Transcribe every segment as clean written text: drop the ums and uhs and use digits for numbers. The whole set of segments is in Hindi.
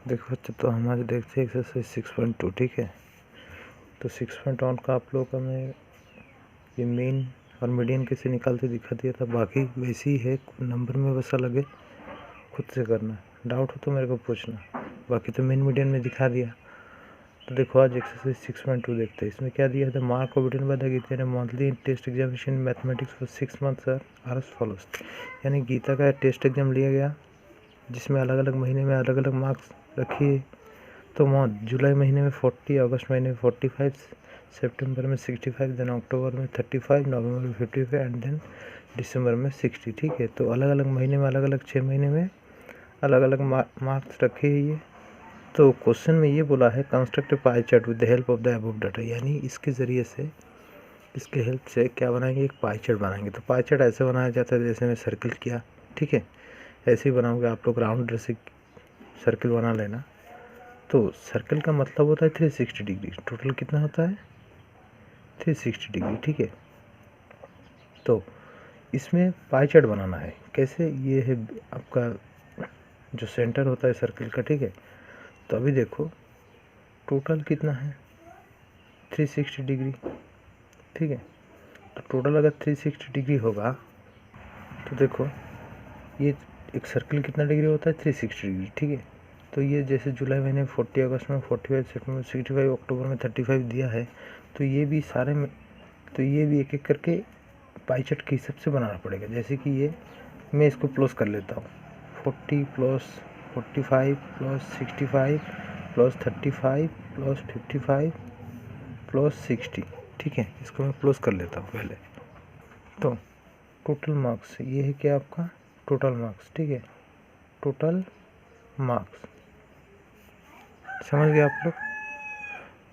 देखो बच्चे, तो हमारे देखते हैं एक्सरसाइज 6.2। ठीक है, तो 6.1 का आप लोगों का मैं ये मीन और मीडियन कैसे निकालते दिखा दिया था। बाकी वैसे ही है, नंबर में बस अलग है, खुद से करना। डाउट हो तो मेरे को पूछना। बाकी तो मीन मीडियन में दिखा दिया। तो देखो आज एक्सरसाइज 6.2 देखते हैं। इसमें क्या दिया था, mark obtain by the Geeta monthly test examination mathematics for 6 months are as follows. यानी गीता का टेस्ट एग्जाम लिया गया जिसमें अलग अलग महीने में अलग अलग मार्क्स रखिए। तो जुलाई महीने में 40, अगस्त महीने में 45, सितंबर में 65, देन अक्टूबर में 35, नवंबर में 55 एंड देन दिसंबर में 60। ठीक है, तो अलग अलग महीने में अलग अलग 6 महीने में अलग अलग मार्क्स रखे हैं ये। तो क्वेश्चन में ये बोला है construct pie chart with the help of the above data, यानी इसके ज़रिए से, इसके हेल्प से क्या बनाएंगे, एक पाई चार्ट बनाएंगे। तो पाई चार्ट ऐसे बनाया जाता है जैसे मैं सर्कल किया। ठीक है, ऐसे ही बनाओगे आप लोग, राउंड से सर्कल बना लेना। तो सर्कल का मतलब होता है 360 डिग्री। टोटल कितना होता है, 360 डिग्री। ठीक है, तो इसमें पाई चार्ट बनाना है। कैसे, ये है आपका जो सेंटर होता है सर्कल का। ठीक है, तो अभी देखो टोटल कितना है, 360 डिग्री। ठीक है, तो टोटल अगर 360 डिग्री होगा तो देखो ये एक सर्कल कितना डिग्री होता है, 360 डिग्री। ठीक है, तो ये जैसे जुलाई महीने में 40, अगस्त में 45, सितंबर में 65, अक्टूबर में 35 दिया है। तो ये भी सारे में, तो ये भी एक एक करके पाई चार्ट के हिसाब से बनाना पड़ेगा। जैसे कि ये मैं इसको प्लस कर लेता हूँ, 40 plus 45 plus 65 plus 35 plus 55 plus 60। ठीक है, इसको मैं प्लस कर लेता हूँ पहले। तो टोटल मार्क्स ये है क्या आपका, टोटल मार्क्स। ठीक है, टोटल मार्क्स समझ गए आप लोग।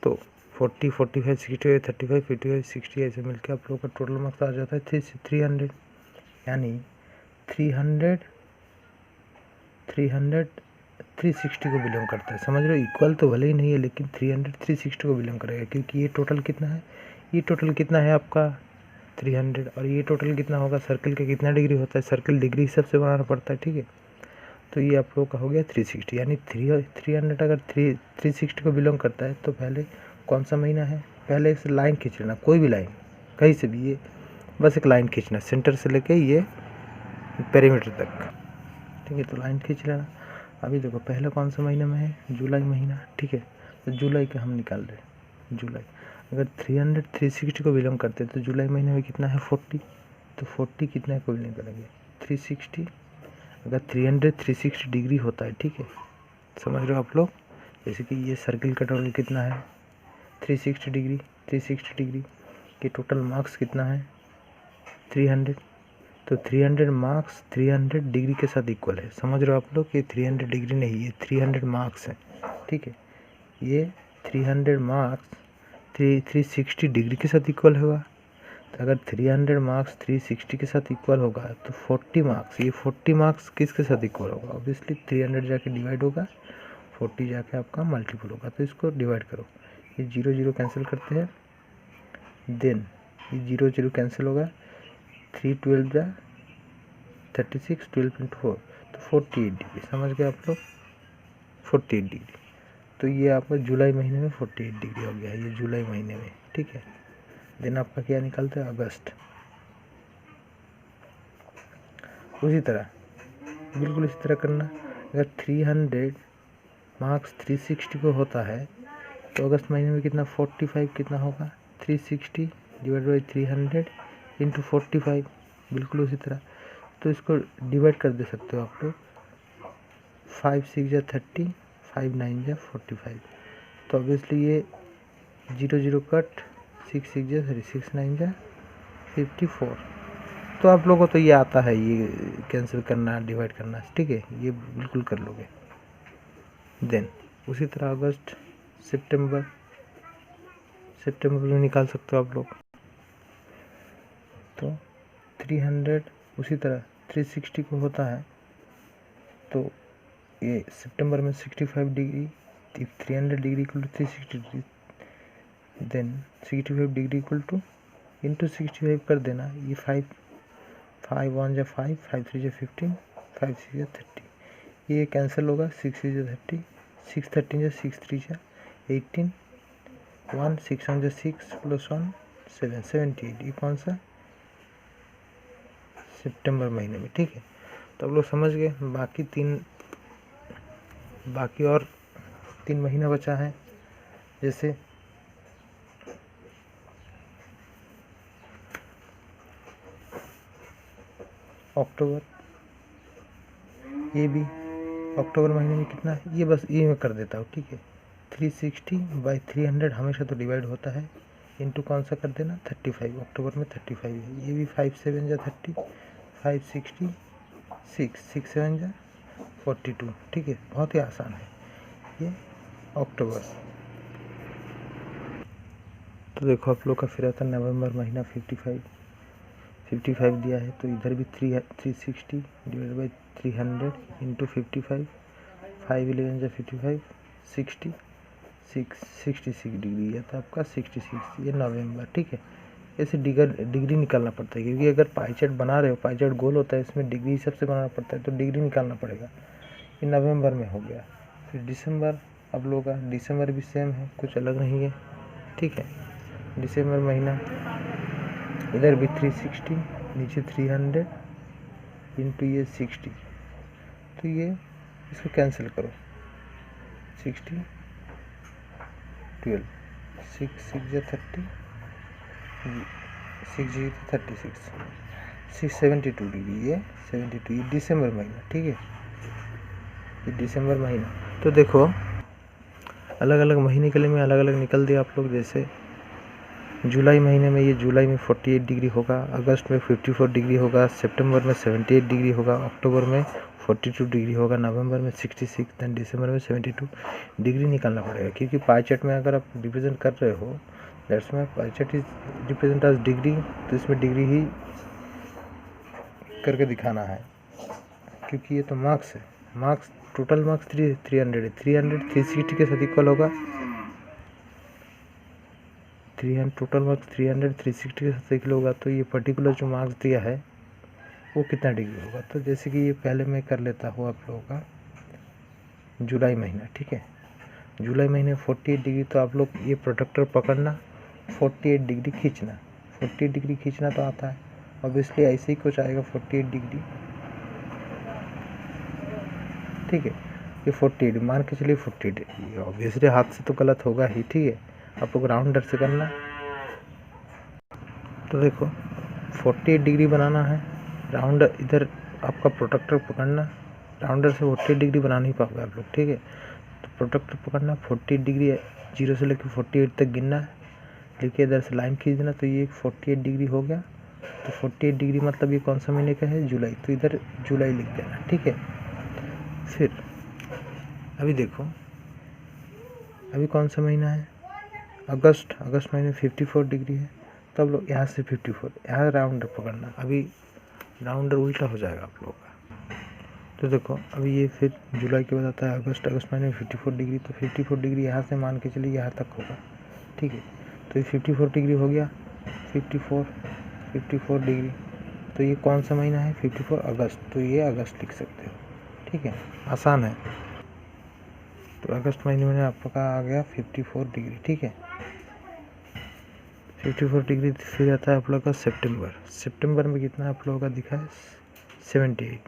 तो 40, 45, 65, 35, 55, 60 ऐसे मिलकर आप लोगों का टोटल मार्क्स आ जाता है 300। यानी 300 360 को बिलोंग करता है। समझ रहे हो, इक्वल तो भले ही नहीं है लेकिन 300 360 को बिलोंग करेगा, क्योंकि ये टोटल कितना है, ये टोटल कितना है आपका 300, और ये टोटल कितना होगा, सर्कल का कितना डिग्री होता है, सर्कल डिग्री हिसाब से बनाना पड़ता है। ठीक है, तो ये आप लोग का हो गया 360। यानी 300 अगर 360 को बिलोंग करता है तो पहले कौन सा महीना है, पहले इस लाइन खींच लेना, कोई भी लाइन कहीं से भी, ये बस एक लाइन खींचना सेंटर से लेके ये पेरीमीटर तक। ठीक है, तो लाइन खींच लेना। अभी देखो पहले कौन सा महीना में है, जुलाई महीना। ठीक है, तो जुलाई का हम निकाल रहे हैं। जुलाई अगर 300 360 को बिलोंग करते हैं तो जुलाई महीने में कितना है, 40। तो 40 कितना को बिलोंग करेंगे, 360। अगर 300 360 डिग्री होता है। ठीक है, समझ रहे हो आप लोग। जैसे कि ये सर्कल का टोटल कितना है, 360 डिग्री। 360 डिग्री के टोटल मार्क्स कितना है, 300। तो 300 मार्क्स 300 डिग्री के साथ इक्वल है। समझ रहे हो आप लोग, ये 300 डिग्री नहीं, ये 300 मार्क्स है। ठीक है, ये 300 मार्क्स 360 डिग्री के साथ इक्वल होगा। तो अगर 300 मार्क्स 360 के साथ इक्वल होगा तो 40 मार्क्स, ये 40 मार्क्स किसके साथ इक्वल होगा, ऑब्वियसली 300 जाके डिवाइड होगा, 40 जाके आपका मल्टीपल होगा। तो इसको डिवाइड करो, ये 0 0 कैंसिल करते हैं, देन ये 0 0 कैंसिल होगा, 3 12 जा 36, 12 × 4 तो 48 डिग्री। समझ गए आप लोग, 48 डिग्री। तो ये आपका जुलाई महीने में 48 डिग्री हो गया है, ये जुलाई महीने में। ठीक है, देन आपका क्या निकलता है, अगस्त। उसी तरह बिल्कुल इसी तरह करना। अगर 300 मार्क्स 360 को होता है तो अगस्त महीने में कितना, 45 कितना होगा, 360 डिवाइड बाई 300 इंटू 45। बिल्कुल उसी तरह, तो इसको डिवाइड कर दे सकते हो आप लोग, 5 6 जा 30, 5 9 जा 45। तो ऑब्वियसली ये 0 0 कट, 6 6 जा 6 9 जा 54। तो आप लोगों को तो ये आता है, ये कैंसिल करना डिवाइड करना। ठीक है, ये बिल्कुल कर लोगे। देन उसी तरह अगस्त सितंबर में निकाल सकते हो आप लोग। तो 300 उसी तरह 360 को होता है तो ये सितंबर में 65 degree, 300 degree equal to 360 degree, then 65 degree equal to into 65 कर देना। ये 5 1 जा 5, 5 3 जा 15, 5 6 जा 30, ये कैंसिल होगा, 6 6 जा 30, 6 13 जा 6 3 जा 18, 1 6 1 जा 6 + 1 7 78। ये कौन सा सितंबर महीने में, ठीक है। तो आप लोग समझ गए। बाकी और 3 महीना बचा है, जैसे अक्टूबर। ये भी अक्टूबर महीने में कितना है, ये बस ये मैं कर देता हूँ, ठीक है। 360/300 हमेशा तो डिवाइड होता है, इंटू कौन सा कर देना 35। अक्टूबर में 35 है। ये भी 5 7 जा 30, 5 60 6 6 7 जा 42, ठीक है। बहुत ही आसान है ये अक्टूबर। तो देखो आप लोग का फिर आता है नवंबर महीना 55 दिया है, तो इधर भी 360/300 इंटू 55, 5 11 जा 55, 66 डिग्री है, तो आपका 66 ये नवंबर, ठीक है। ऐसे डिग्री निकालना पड़ता है, क्योंकि अगर पाई चार्ट बना रहे हो, पाई चार्ट गोल होता है, इसमें डिग्री हिसाब से बनाना पड़ता है, तो डिग्री निकालना पड़ेगा। ये नवंबर में हो गया। फिर दिसंबर, आप लोगों का दिसंबर भी सेम है, कुछ अलग नहीं है, ठीक है। दिसंबर महीना इधर भी 360, नीचे 300 इंटू ये 60, तो ये इसको कैंसिल करो। 60 12 6 6 जा 30, 6 जी 36, 672 डिग्री, ये 72। ये दिसंबर महीना, ठीक है। ये दिसंबर महीना। तो देखो अलग अलग महीने के लिए मैं अलग अलग निकल दिया आप लोग। जैसे जुलाई महीने में, ये जुलाई में 48 डिग्री होगा, अगस्त में 54 डिग्री होगा, सितंबर में 78 डिग्री होगा, अक्टूबर में 42 डिग्री होगा, नवंबर में 66, दैन दिसंबर में 72 डिग्री निकालना पड़ेगा। क्योंकि पाई चार्ट में अगर आप रिप्रेजेंट कर रहे हो, दैट्स में pie chart is represent as degree, तो इसमें डिग्री ही करके दिखाना है, क्योंकि ये तो मार्क्स है। मार्क्स टोटल मार्क्स 300 है, 300 360 के साथ इक्वल होगा। 300 टोटल मार्क्स 300 360 के साथ इक्वल होगा, तो ये पर्टिकुलर जो मार्क्स दिया है वो कितना डिग्री होगा। तो जैसे कि ये पहले मैं कर लेता हूँ आप लोगों का जुलाई महीना, ठीक है। जुलाई महीने 48 डिग्री, तो आप लोग ये प्रोडक्टर पकड़ना, 48 डिग्री खींचना। 48 डिग्री खींचना तो आता है, ऑब्वियसली ऐसे ही कुछ आएगा 48 डिग्री, ठीक है। ये 48 मान के चलिए 48, ये ऑब्वियसली हाथ से तो गलत होगा ही, ठीक है। आप लोग राउंडर से करना। तो देखो 48 डिग्री बनाना है, राउंडर इधर आपका प्रोडक्टर पकड़ना, राउंडर से 48 डिग्री बना नहीं पाओगे आप लोग, ठीक है। तो प्रोडक्टर पकड़ना, 48 डिग्री 0 से लेकर 48 तक गिनना है, लेके इधर से लाइन खींच देना, तो ये 48 डिग्री हो गया। तो 48 डिग्री मतलब ये कौन सा महीने का है, जुलाई, तो इधर जुलाई लिख देना, ठीक है। फिर अभी देखो अभी कौन सा महीना है, अगस्त महीने 54 डिग्री है, तो अब लोग यहाँ से 54 यहाँ राउंडर पकड़ना। अभी राउंडर उल्टा हो जाएगा आप लोगों का। तो देखो अभी ये फिर जुलाई के बाद आता है अगस्त महीने में 54 डिग्री, तो 54 डिग्री यहाँ से मान के चलिए यहाँ तक होगा, ठीक है। तो ये 54 डिग्री हो गया, 54 डिग्री, तो ये कौन सा महीना है 54 अगस्त, तो ये अगस्त लिख सकते हो, ठीक है, आसान है। तो अगस्त महीने में आपका आ गया 54 डिग्री, ठीक है। 54 डिग्री। फिर आता है आप लोग का सितंबर में कितना आप लोगों का दिखा है 78,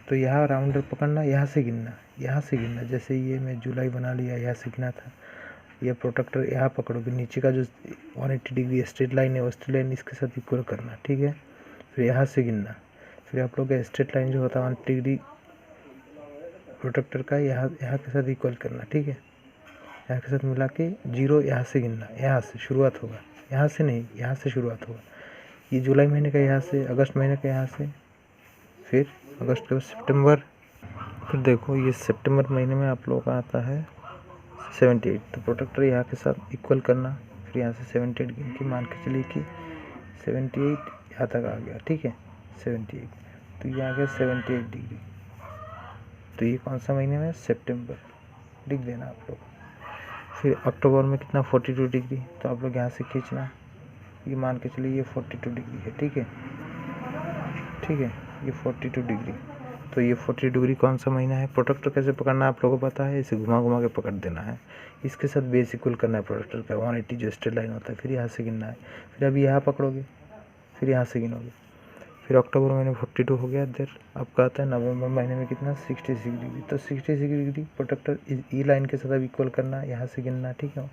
तो यहाँ राउंडर पकड़ना, यहाँ से गिनना। जैसे ये मैं जुलाई बना लिया, यहाँ से गिना था, ये प्रोटेक्टर यहाँ पकड़ोगे, नीचे का जो 180 डिग्री स्ट्रेट लाइन है वो स्ट्रेट लाइन इसके साथ इक्वल करना, ठीक है। फिर यहाँ से गिनना, फिर आप लोग का स्ट्रेट लाइन जो होता है 180 डिग्री प्रोटेक्टर का यहाँ के साथ इक्वल करना, ठीक है। यहाँ के साथ मिला के 0 यहाँ से गिनना, यहाँ से शुरुआत होगा, यहाँ से नहीं, यहाँ से शुरुआत होगा। ये जुलाई महीने का यहाँ से, अगस्त महीने का यहाँ से, फिर अगस्त के बाद सितंबर। फिर देखो ये सितंबर महीने में आप लोगों का आता है 78, तो प्रोटेक्टर यहाँ के साथ इक्वल करना, फिर यहाँ से 78 गिन के मान के चलिए कि 78 यहाँ तक आ गया, ठीक है 78, तो ये आ गया 78 डिग्री। तो ये कौन सा महीने में, सितंबर लिख देना आप लोग। फिर अक्टूबर में कितना 42 डिग्री, तो आप लोग यहाँ से खींचना, ये मान के चलिए ये 42 डिग्री है, ठीक है, ये 42 डिग्री। तो ये 40 डिग्री कौन सा महीना है। प्रोट्रैक्टर कैसे पकड़ना है आप लोगों को पता है, इसे घुमा घुमा के पकड़ देना है। इसके साथ बेस इक्वल करना है प्रोट्रैक्टर का, 180 जो स्ट्रेट लाइन होता है। फिर यहाँ से गिनना है, फिर अभी यहाँ पकड़ोगे, फिर यहाँ से गिनोगे। फिर अक्टूबर महीने 42 हो गया। देर आपका आता है नवंबर महीने में कितना 66 डिग्री। तो 66 डिग्री प्रोट्रैक्टर ई लाइन के साथ अब इक्वल करना है, यहाँ से गिनना, ठीक है।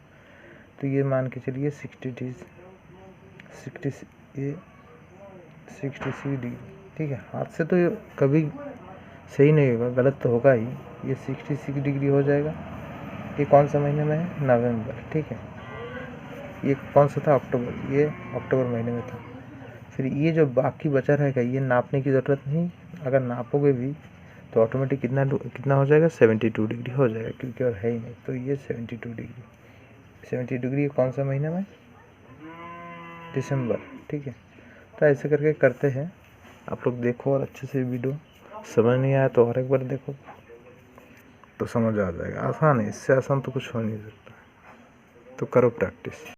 तो ये मान के चलिए 66 डिग्री, ठीक है। हाथ से तो कभी सही नहीं होगा, गलत तो होगा ही। ये 66 डिग्री हो जाएगा। ये कौन सा महीने में है, नवंबर, ठीक है। ये कौन सा था, अक्टूबर, ये अक्टूबर महीने में था। फिर ये जो बाकी बचा रहेगा ये नापने की ज़रूरत नहीं, अगर नापोगे भी तो ऑटोमेटिक कितना हो जाएगा, 72 डिग्री हो जाएगा, क्योंकि और है ही नहीं। तो ये 72 डिग्री कौन सा महीना में, दिसंबर, ठीक है। तो ऐसे करके करते हैं आप लोग, देखो और अच्छे से वीडियो। समझ नहीं आया तो और एक बार देखो तो समझ आ जाएगा। आसान है, इससे आसान तो कुछ हो नहीं सकता। तो करो प्रैक्टिस।